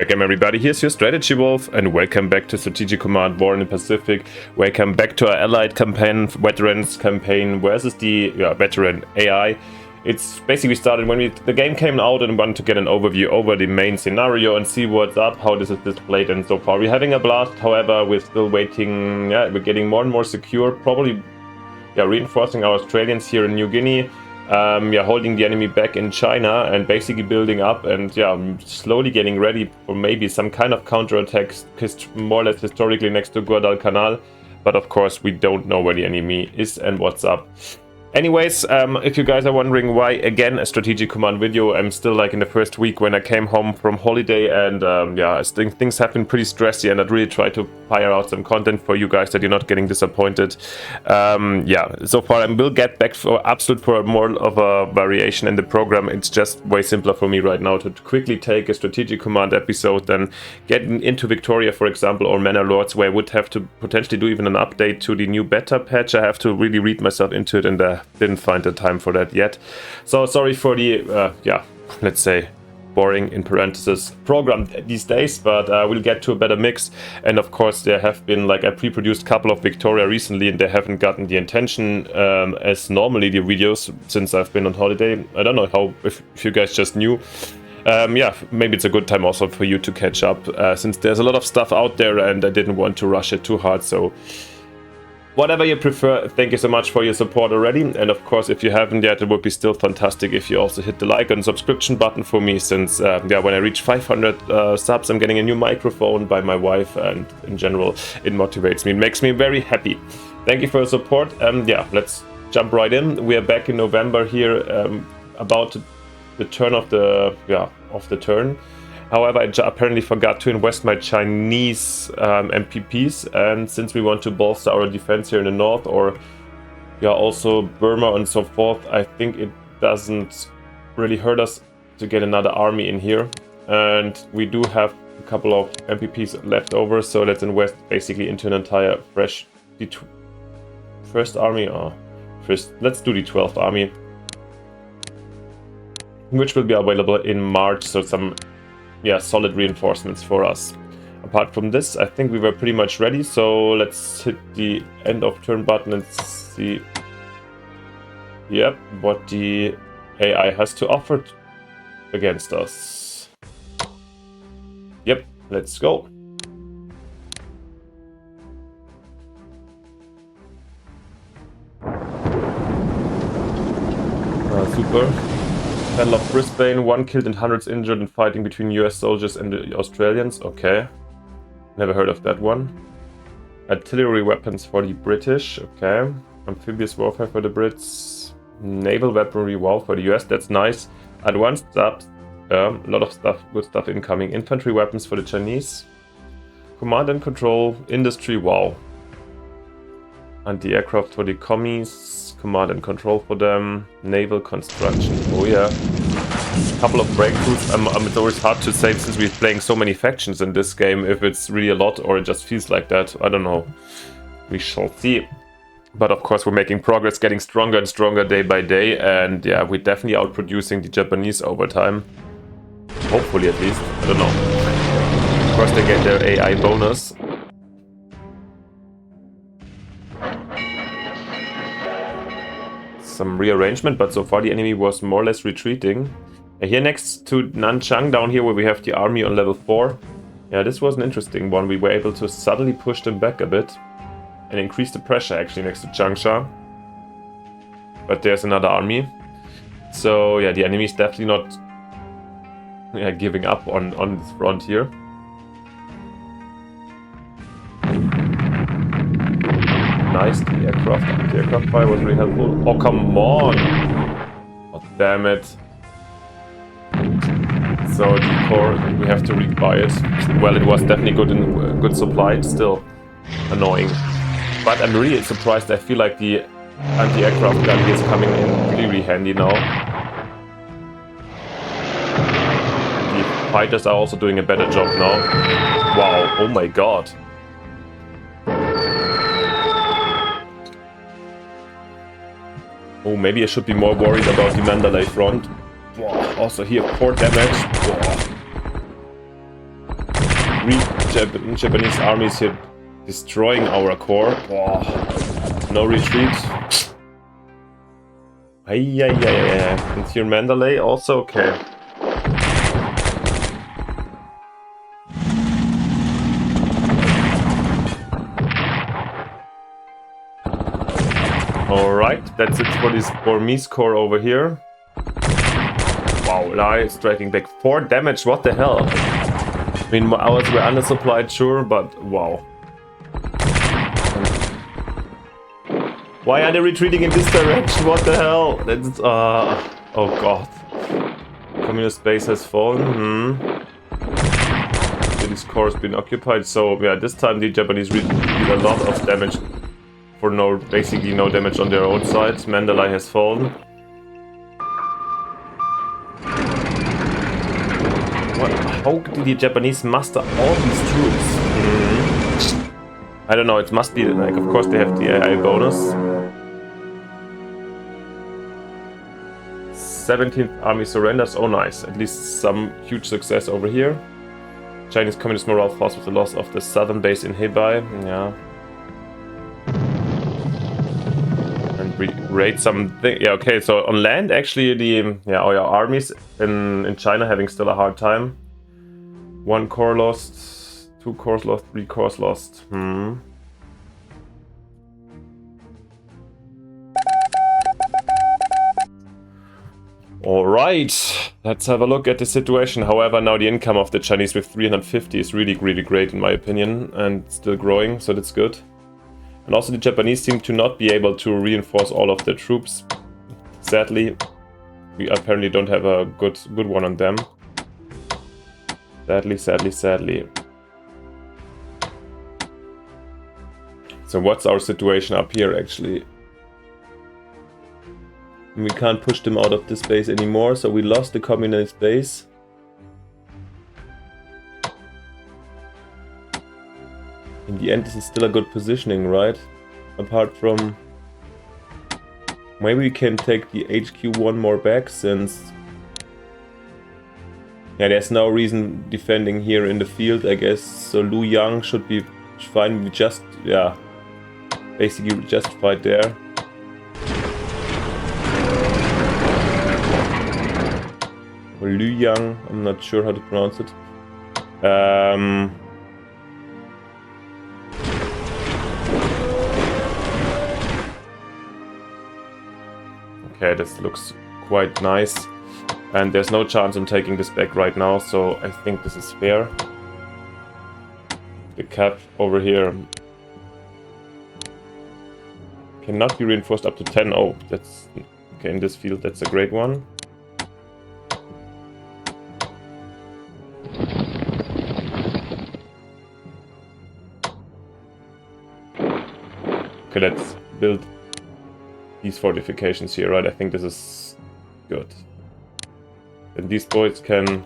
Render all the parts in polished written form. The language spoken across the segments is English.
Welcome everybody, here's your Strategy Wolf and welcome back to Strategic Command War in the Pacific. Welcome back to our Allied campaign, Veterans campaign versus the Veteran AI. It's basically started when the game came out and wanted to get an overview over the main scenario and see what's up, how this is displayed, and so far we're having a blast. However, we're still waiting, we're getting more and more secure, probably reinforcing our Australians here in New Guinea. Holding the enemy back in China and basically building up and slowly getting ready for maybe some kind of counterattack, more or less historically next to Guadalcanal. But of course we don't know where the enemy is and what's up. Anyways, if you guys are wondering why again a strategic command video, I'm still like in the first week when I came home from holiday, and I think things have been pretty stressy, and I'd really try to fire out some content for you guys that you're not getting disappointed. So far I will get back for more of a variation in the program. It's just way simpler for me right now to quickly take a strategic command episode than getting into Victoria, for example, or Manor Lords, where I would have to potentially do even an update to the new beta patch. I have to really read myself into it, and didn't find the time for that yet. So sorry for the, let's say, boring, in parentheses, program these days, but we'll get to a better mix. And of course, there have been, like, I pre-produced a couple of Victoria recently, and they haven't gotten the attention as normally the videos since I've been on holiday. I don't know how, if you guys just knew. Maybe it's a good time also for you to catch up, since there's a lot of stuff out there and I didn't want to rush it too hard. So whatever you prefer, thank you so much for your support already. And of course, if you haven't yet, it would be still fantastic if you also hit the like and subscription button for me, since when I reach 500 subs, I'm getting a new microphone by my wife, and in general, it motivates me. It makes me very happy. Thank you for your support. Let's jump right in. We are back in November here, about the turn of the turn. However, I apparently forgot to invest my Chinese MPPs, and since we want to bolster our defense here in the north, or also Burma and so forth, I think it doesn't really hurt us to get another army in here. And we do have a couple of MPPs left over, so let's invest basically into an entire fresh first army. Let's do the 12th army, which will be available in March, so some solid reinforcements for us. Apart from this, I think we were pretty much ready, so let's hit the end of turn button and see what the AI has to offer against us. Let's go. Super. Battle of Brisbane, 1 killed and hundreds injured in fighting between US soldiers and the Australians. Okay. Never heard of that one. Artillery weapons for the British. Okay. Amphibious warfare for the Brits. Naval weaponry, wow, for the US. That's nice. Advanced subs. A lot of stuff, good stuff incoming. Infantry weapons for the Chinese. Command and control. Industry, wow. Anti-aircraft for the commies. Command and control for them. Naval construction. Oh yeah. A couple of breakthroughs. It's always hard to say, since we're playing so many factions in this game, if it's really a lot or it just feels like that. I don't know. We shall see. But of course we're making progress, getting stronger and stronger day by day, and we're definitely outproducing the Japanese over time. Hopefully, at least. I don't know. Of course they get their AI bonus. Some rearrangement, but so far the enemy was more or less retreating. Here next to Nanchang, down here where we have the army on level 4. This was an interesting one. We were able to suddenly push them back a bit and increase the pressure actually next to Changsha. But there's another army. So the enemy is definitely not giving up on this front here. Nice, the anti-aircraft fire was really helpful. Oh, come on! Oh, damn it. So the core, we have to rebuy it. Well, it was definitely good in good supply, still annoying. But I'm really surprised. I feel like the anti-aircraft gun is coming in really handy now. The fighters are also doing a better job now. Wow, oh my god. Oh, maybe I should be more worried about the Mandalay front. Wow, also here, 4 damage. Wow. Three Japanese armies here destroying our core. Oh, no retreat. Ay. And here Mandalay also okay. Alright, that's it for this Burmese core over here. Wow, Lai striking back 4 damage, what the hell? I mean, ours were undersupplied, sure, but wow. Why are they retreating in this direction? What the hell? That's, oh god. Communist base has fallen. This core has been occupied, so yeah, this time the Japanese really did a lot of damage for basically no damage on their own side. Mandalay has fallen. How did the Japanese muster all these troops? I don't know, it must be like, of course they have the AI bonus. 17th army surrenders, oh nice, at least some huge success over here. Chinese Communist morale falls with the loss of the southern base in Hebei, yeah. And raid something, yeah, okay, so on land actually our armies in China having still a hard time. 1 core lost, 2 cores lost, 3 cores lost. Alright, let's have a look at the situation. However, now the income of the Chinese with 350 is really, really great in my opinion, and still growing, so that's good. And also the Japanese seem to not be able to reinforce all of their troops. Sadly, we apparently don't have a good one on them. Sadly. So what's our situation up here actually? We can't push them out of this base anymore, so we lost the communist base. In the end, this is still a good positioning, right? Apart from... Maybe we can take the HQ 1 more back, since... Yeah, there's no reason defending here in the field, I guess. So Lu Yang should be fine. We just, yeah, basically just fight there. Or Lu Yang, I'm not sure how to pronounce it. Okay, this looks quite nice. And there's no chance I'm taking this back right now, so I think this is fair. The cap over here cannot be reinforced up to 10. Oh, that's okay in this field. That's a great one. Okay, let's build these fortifications here, right? I think this is good. And these boys can...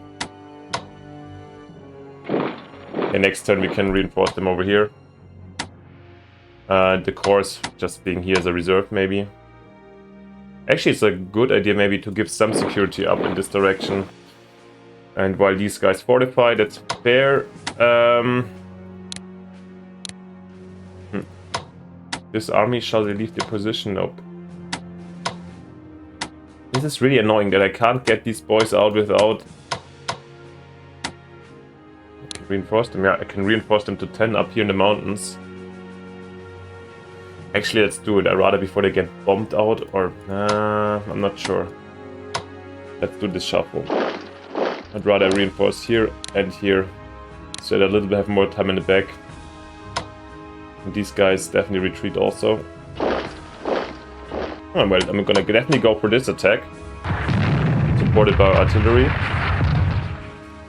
And next turn we can reinforce them over here. The cores just being here as a reserve, maybe. Actually, it's a good idea maybe to give some security up in this direction. And while these guys fortify, that's fair. This army, shall they leave their position? Nope. This is really annoying that I can't get these boys out without... Okay, reinforce them. Yeah, I can reinforce them to 10 up here in the mountains. Actually, let's do it. I'd rather before they get bombed out, or... I'm not sure. Let's do this shuffle. I'd rather reinforce here and here, so that a little bit have more time in the back. And these guys definitely retreat also. Oh, well, I'm gonna definitely go for this attack. Supported by artillery.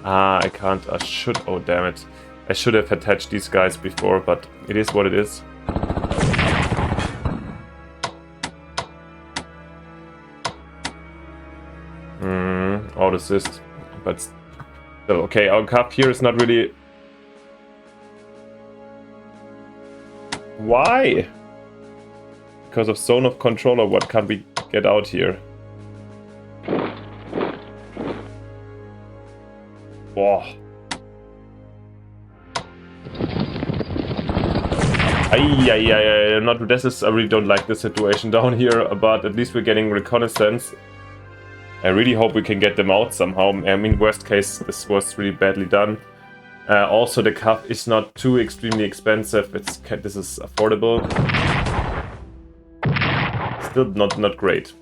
I can't. I should. Oh, damn it. I should have attached these guys before, but it is what it is. Out assist. But still, okay, our cap here is not really... Why? Because of zone of control, or what can't we get out here? Whoa. Not this is, I really don't like the situation down here, but at least we're getting reconnaissance. I really hope we can get them out somehow. I mean, worst case, this was really badly done. Also, the cuff is not too extremely expensive. This is affordable. Still not great.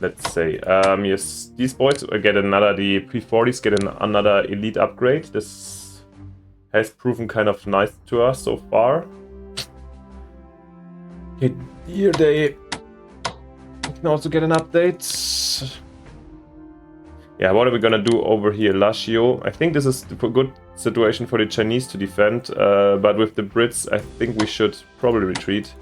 Let's say. Yes, these boys get another. The P40s get another elite upgrade. This has proven kind of nice to us so far. Okay, here they can also get an update. Yeah, what are we gonna do over here? Lashio. I think this is a good situation for the Chinese to defend, but with the Brits, I think we should probably retreat.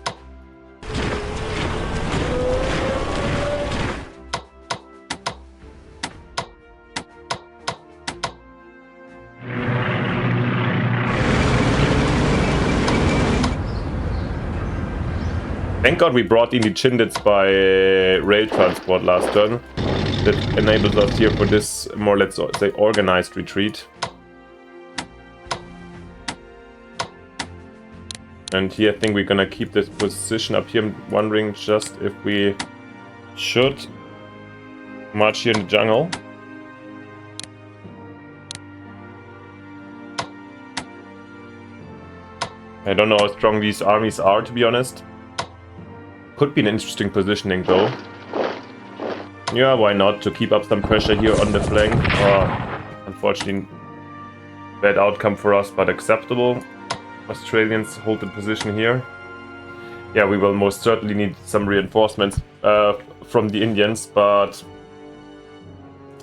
Thank God we brought in the Chindits by rail transport last turn. That enables us here for this more, let's say, organized retreat. And here I think we're gonna keep this position up here. I'm wondering just if we should march here in the jungle. I don't know how strong these armies are, to be honest. Could be an interesting positioning though. Yeah, why not? To keep up some pressure here on the flank. Unfortunately, bad outcome for us, but acceptable. Australians hold the position here. Yeah, we will most certainly need some reinforcements from the Indians, but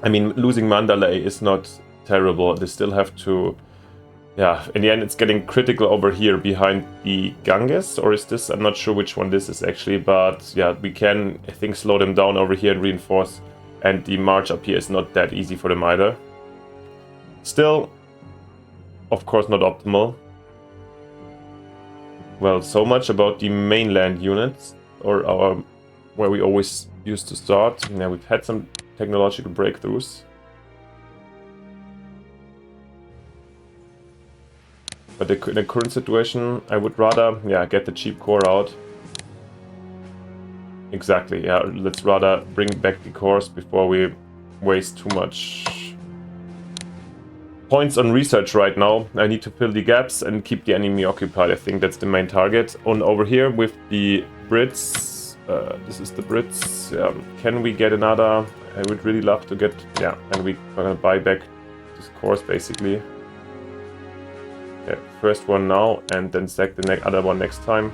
I mean, losing Mandalay is not terrible. They still have to... Yeah, in the end it's getting critical over here behind the Ganges, or is this? I'm not sure which one this is actually, but yeah, we can, I think, slow them down over here and reinforce, and the march up here is not that easy for them either. Still, of course, not optimal. Well, so much about the mainland units, or our, where we always used to start. Yeah, we've had some technological breakthroughs. But in the current situation, I would rather, yeah, get the cheap core out. Exactly, yeah, let's rather bring back the cores before we waste too much points on research right now. I need to fill the gaps and keep the enemy occupied. I think that's the main target. On over here with the Brits, this is the Brits. Can we get another? I would really love to get, yeah, and we're gonna buy back this cores basically. Okay, first one now, and then sack the other one next time.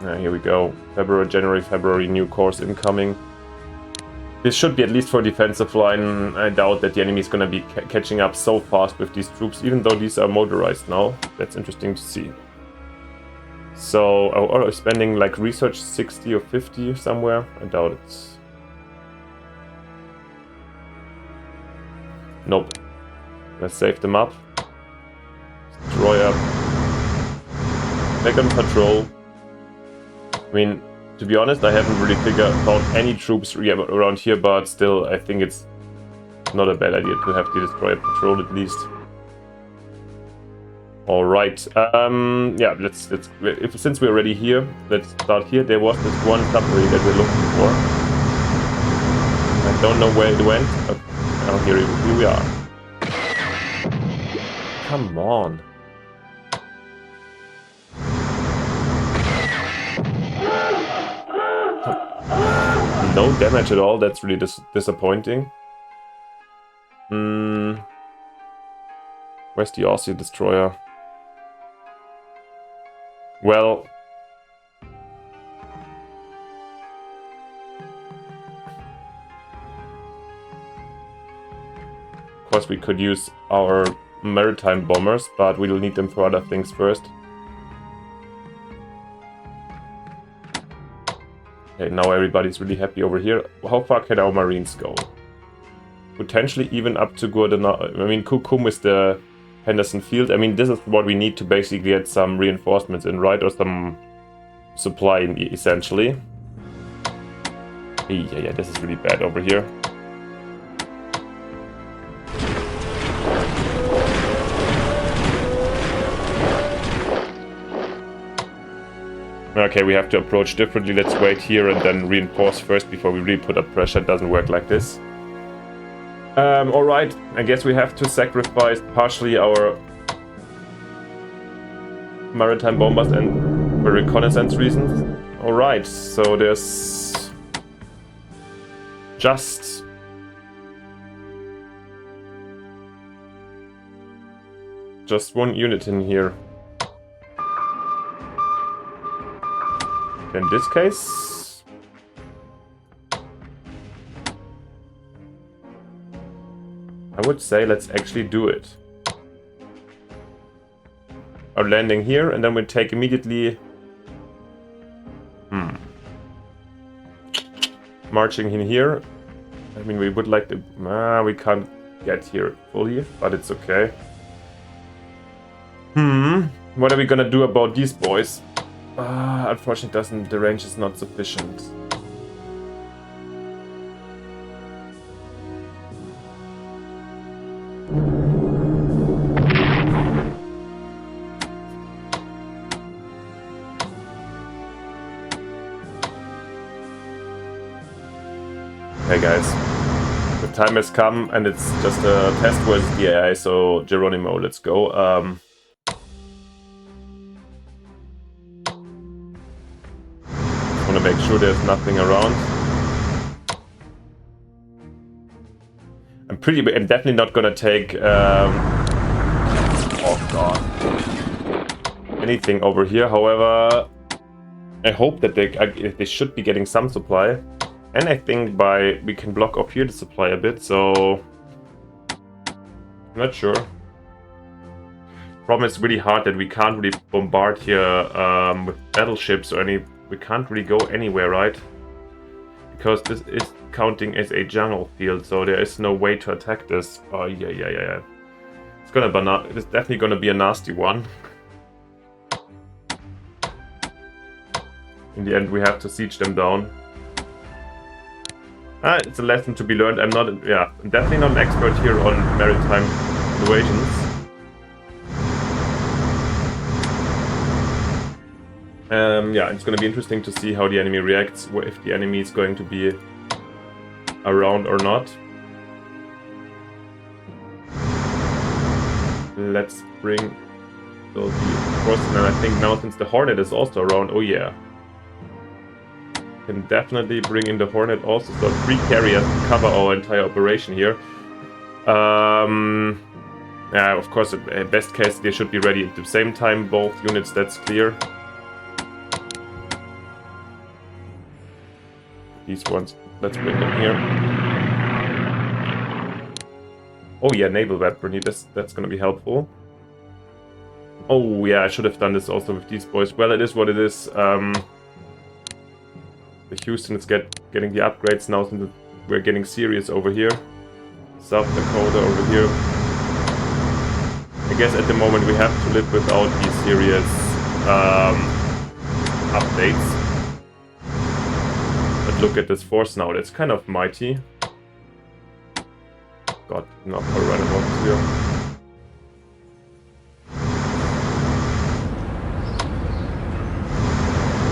Here we go. January, February, new course incoming. This should be at least for defensive line. I doubt that the enemy is going to be catching up so fast with these troops, even though these are motorized now. That's interesting to see. So, are spending like research 60 or 50 somewhere? I doubt it. Nope. Let's save them up. Destroyer. Back on patrol. I mean, to be honest, I haven't really figured out any troops around here, but still, I think it's not a bad idea to have the destroyer patrol at least. All right. Yeah. Since we're already here, let's start here. There was this one submarine that we're looking for. I don't know where it went. But now here we are. Come on. No damage at all. That's really disappointing. Where's the Aussie destroyer? Well, of course we could use our maritime bombers, but we'll need them for other things first. Okay, now everybody's really happy over here. How far can our marines go? Potentially even up to Guadalajara. I mean, Kukum is the Henderson Field. I mean, this is what we need to basically get some reinforcements in, right? Or some supply in, essentially. Yeah, this is really bad over here. Okay, we have to approach differently. Let's wait here and then reinforce first before we really put up pressure. It doesn't work like this. Alright, I guess we have to sacrifice partially our maritime bombers and for reconnaissance reasons. Alright, so there's just one unit in here. In this case, I would say let's actually do it. Our landing here, and then we'll take immediately marching in here. I mean, we would like to... we can't get here fully, but it's okay. What are we gonna do about these boys? Unfortunately, the range is not sufficient. Okay, guys. The time has come, and it's just a test versus the AI, so Geronimo, let's go. Want to make sure there's nothing around. I'm definitely not gonna take oh god, anything over here. However, I hope that they should be getting some supply, and I think we can block up here the supply a bit. So I'm not sure. Problem is really hard that we can't really bombard here with battleships or any. We can't really go anywhere, right? Because this is counting as a jungle field, so there is no way to attack this. Oh, yeah. It's definitely gonna be a nasty one. In the end, we have to siege them down. It's a lesson to be learned. I'm definitely not an expert here on maritime invasions. It's going to be interesting to see how the enemy reacts, if the enemy is going to be around or not. Let's bring the Force, and I think now since the Hornet is also around, oh yeah. Can definitely bring in the Hornet also, so 3 carriers to cover our entire operation here. Of course, best case they should be ready at the same time, both units, that's clear. These ones, let's bring them here. Oh yeah, naval weaponry, that's gonna be helpful. Oh yeah, I should have done this also with these boys. Well, it is what it is. The Houston is getting the upgrades now since we're getting serious over here. South Dakota over here. I guess at the moment we have to live without these serious updates. But look at this force now, that's kind of mighty. God, not for runabouts here.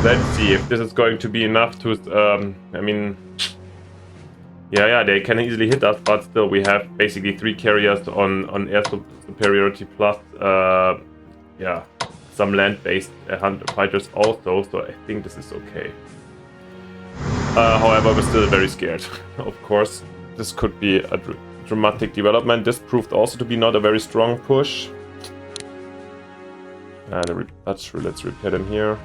Let's see if this is going to be enough to, I mean... Yeah, they can easily hit us, but still we have basically 3 carriers on air superiority plus, some land-based fighters also, so I think this is okay. However, we're still very scared. Of course, this could be a dramatic development. This proved also to be not a very strong push. That's true, let's repair them here.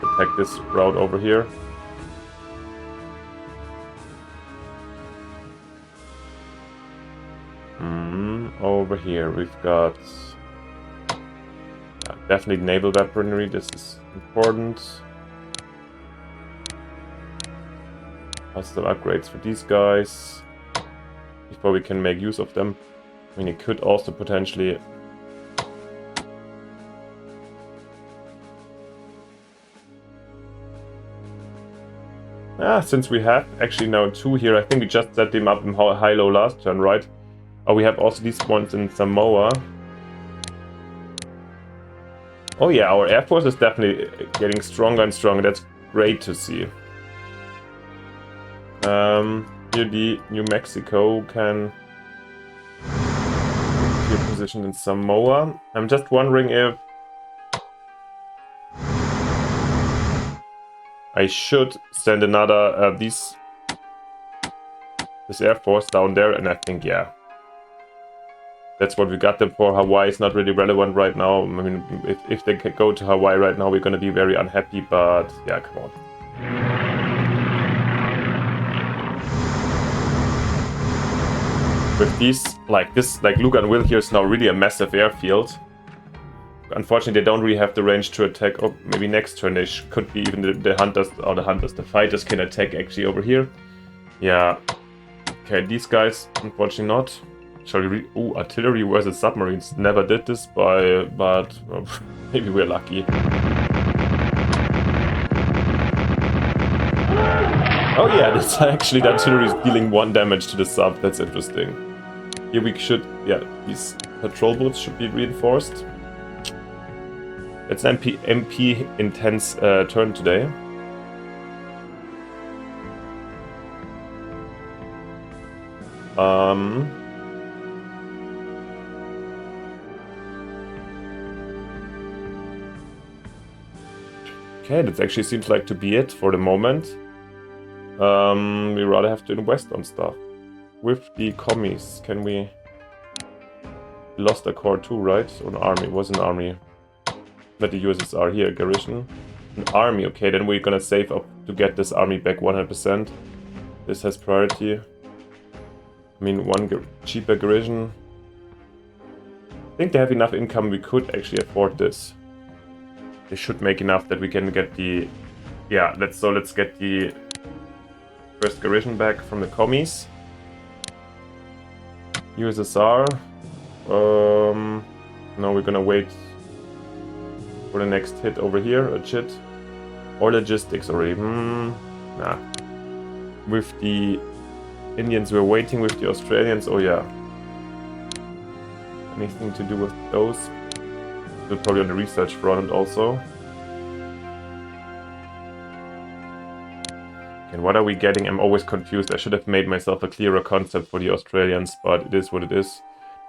Protect this route over here. Over here we've got definitely naval weaponry, this is important. Some upgrades for these guys before we can make use of them. I mean, it could also potentially Since we have actually now 2 here, I think we just set them up in high-low last turn, right? Oh, we have also these ones in Samoa. Oh yeah, our Air Force is definitely getting stronger and stronger. That's great to see. Here the New Mexico can be positioned in Samoa. I'm just wondering if I should send another this Air Force down there, and I think yeah, that's what we got them for. Hawaii is not really relevant right now. I mean, if they go to Hawaii right now, we're gonna be very unhappy. But yeah, come on. With these, like Lugan Will here is now really a massive airfield. Unfortunately, they don't really have the range to attack. Oh, maybe next turn they could be even the hunters, or the fighters can attack actually over here. Yeah. Okay, these guys, unfortunately not. Shall we ooh, artillery versus submarines. Never did this, but maybe we're lucky. Oh yeah, that's actually the artillery is dealing 1 damage to the sub. That's interesting. Here we should, yeah, these patrol boats should be reinforced. It's an MP intense turn today. Okay, that actually seems like to be it for the moment. We rather have to invest on stuff. With the commies, can we... We lost a core too, right? Or an army, it was an army. Not the USSR here, garrison. An army, okay, then we're gonna save up to get this army back 100%. This has priority. I mean, one cheaper garrison. I think they have enough income, we could actually afford this. They should make enough that we can get the... Yeah, let's get the first garrison back from the commies. USSR. No, we're gonna wait for the next hit over here, a chit. Or logistics already. Nah. With the Indians we're waiting, with the Australians, oh yeah. Anything to do with those? We're probably on the research front also. And what are we getting? I'm always confused. I should have made myself a clearer concept for the Australians, but it is what it is.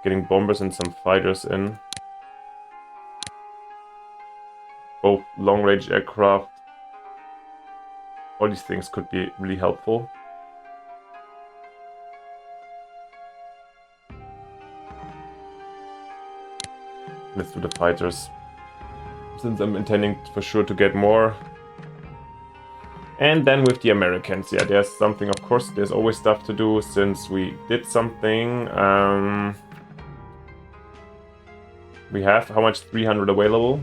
Getting bombers and some fighters in. Both long-range aircraft. All these things could be really helpful. Let's do the fighters. Since I'm intending for sure to get more. And then with the Americans, yeah, there's something, of course, there's always stuff to do since we did something. We have, how much? 300 available.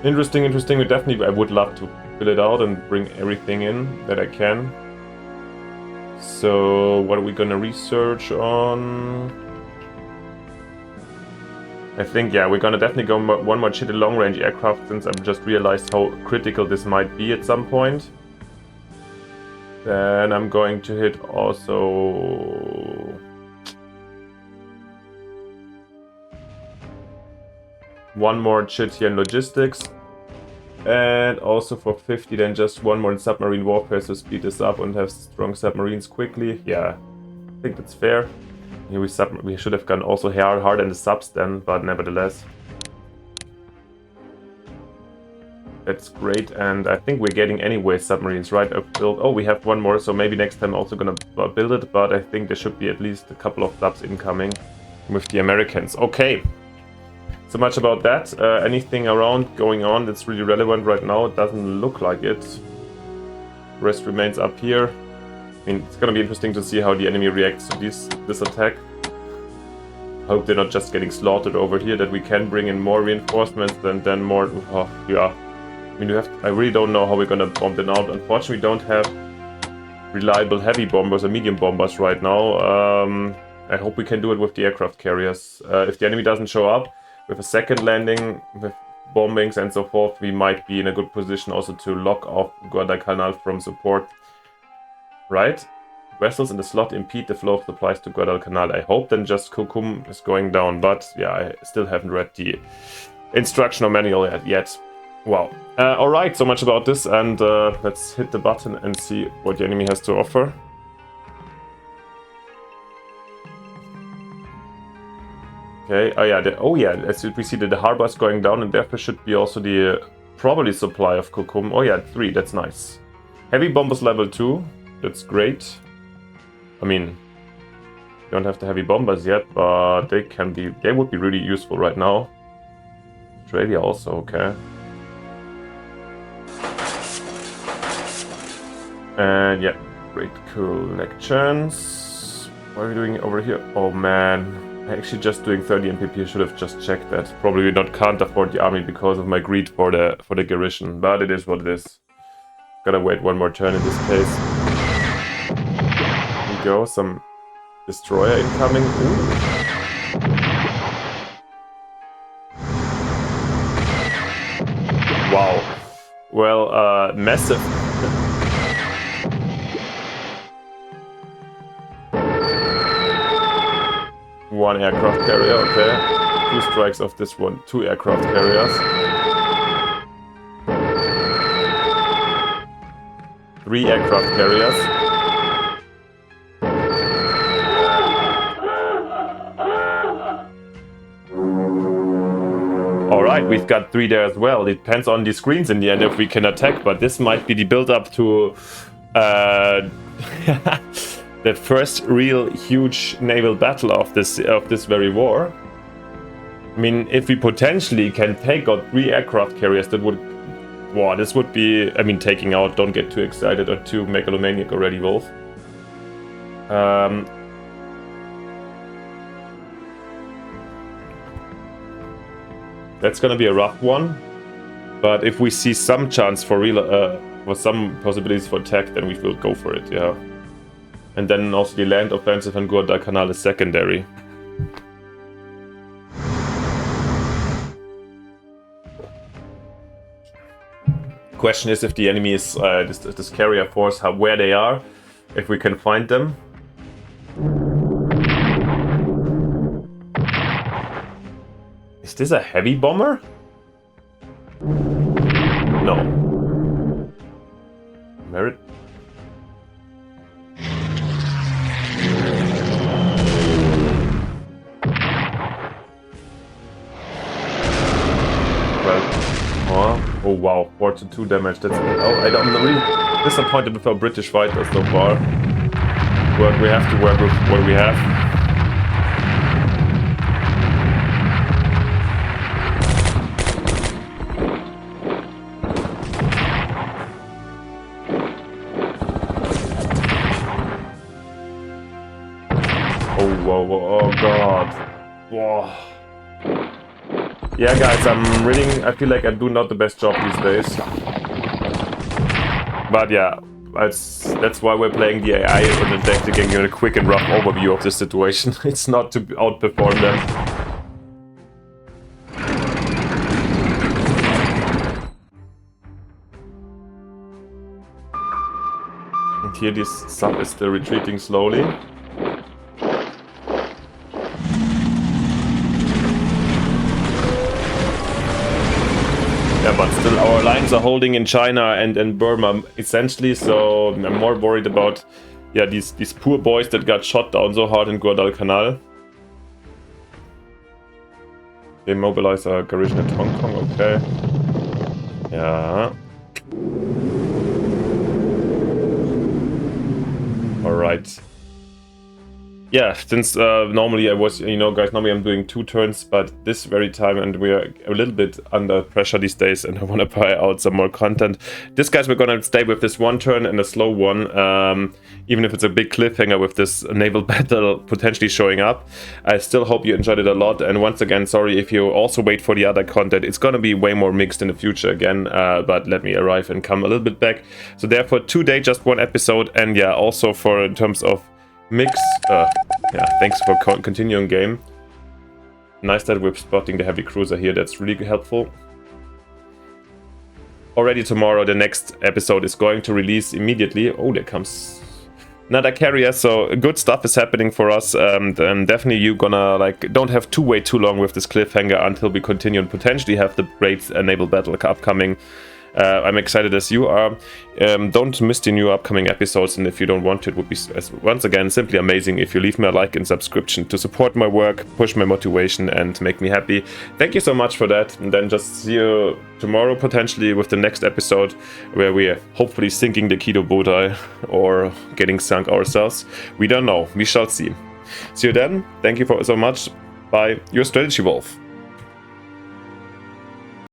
Interesting. I would love to fill it out and bring everything in that I can. So, what are we gonna research on? I think, yeah, we're gonna definitely go one more shitty long-range aircraft, since I've just realized how critical this might be at some point. Then I'm going to hit also... one more chit here in logistics. And also for 50 then just one more in submarine warfare to speed this up and have strong submarines quickly. Yeah, I think that's fair. Here we should have gone also hard in the subs then, but nevertheless. That's great, and I think we're getting anyway submarines, right? Oh, we have one more, so maybe next time also gonna build it, but I think there should be at least a couple of subs incoming with the Americans. Okay. So much about that. Anything around going on that's really relevant right now? It doesn't look like it. Rest remains up here. I mean, it's gonna be interesting to see how the enemy reacts to this attack. Hope they're not just getting slaughtered over here, that we can bring in more reinforcements then more... Oh, yeah. I mean, I really don't know how we're gonna bomb them out. Unfortunately, we don't have reliable heavy bombers or medium bombers right now. I hope we can do it with the aircraft carriers. If the enemy doesn't show up with a second landing, with bombings and so forth, we might be in a good position also to lock off Guadalcanal from support. Right? Vessels in the slot impede the flow of supplies to Guadalcanal. I hope then just Kukum is going down, but yeah, I still haven't read the instruction or manual yet. Wow. Alright, so much about this, and let's hit the button and see what the enemy has to offer. Okay, oh yeah, as we see that the harbor is going down, and therefore should be also the probably supply of Kukum. Oh yeah, 3, that's nice. Heavy bombers level 2, that's great. I mean, we don't have the heavy bombers yet, but they would be really useful right now. Australia also, okay. And yeah, great collections. What are we doing over here? Oh man. Actually just doing 30 NPP, I should have just checked that. Probably we can't afford the army because of my greed for the garrison, but it is what it is. Gotta wait one more turn in this case. Here we go, some destroyer incoming. Ooh. Wow. Well, massive. One aircraft carrier, okay. 2 strikes of this one, 2 aircraft carriers. 3 aircraft carriers. Alright, we've got 3 there as well. It depends on the screens in the end if we can attack, but this might be the build-up to the first real huge naval battle of this very war. I mean, if we potentially can take out 3 aircraft carriers, that would... Wow, this would be... I mean, taking out, don't get too excited or too megalomaniac already, Wolf. That's gonna be a rough one. But if we see some chance for real... for some possibilities for attack, then we will go for it, yeah. And then also the land offensive and Guadalcanal is secondary. Question is if the enemy is this carrier force, where they are, if we can find them. Is this a heavy bomber? No. Merit. Oh wow, 4-2 damage. That's I'm really disappointed with our British fighters so far. But we have to work with what we have. Oh whoa, oh god. Whoa. Yeah, guys, I feel like I do not the best job these days. But yeah, that's why we're playing the AI on the deck to give you a quick and rough overview of the situation. It's not to outperform them. And here this sub is still retreating slowly. Yeah, but still our lines are holding in China and Burma essentially, so I'm more worried about these poor boys that got shot down so hard in Guadalcanal. They mobilize a garrison at Hong Kong, okay. Yeah. Alright. yeah, since normally I was, guys, normally I'm doing 2 turns, but this very time, and we're a little bit under pressure these days, and I want to buy out some more content. This, guys, we're gonna stay with this 1 turn and a slow one, even if it's a big cliffhanger with this naval battle potentially showing up. I still hope you enjoyed it a lot, and once again, sorry if you also wait for the other content. It's gonna be way more mixed in the future again, but let me arrive and come a little bit back. So therefore, today just 1 episode, and yeah, also for in terms of mix, yeah, thanks for continuing game. Nice that we're spotting the heavy cruiser here, that's really helpful. Already tomorrow, the next episode is going to release immediately. Oh, there comes another carrier, so good stuff is happening for us, and definitely you gonna, don't have to wait too long with this cliffhanger until we continue and potentially have the great naval battle upcoming. I'm excited as you are. Don't miss the new upcoming episodes, and if you don't want to, it would be, once again, simply amazing if you leave me a like and subscription to support my work, push my motivation, and make me happy. Thank you so much for that, and then just see you tomorrow, potentially, with the next episode, where we are hopefully sinking the Kido Butai, or getting sunk ourselves. We don't know. We shall see. See you then. Thank you so much. Bye. Your Strategy Wolf.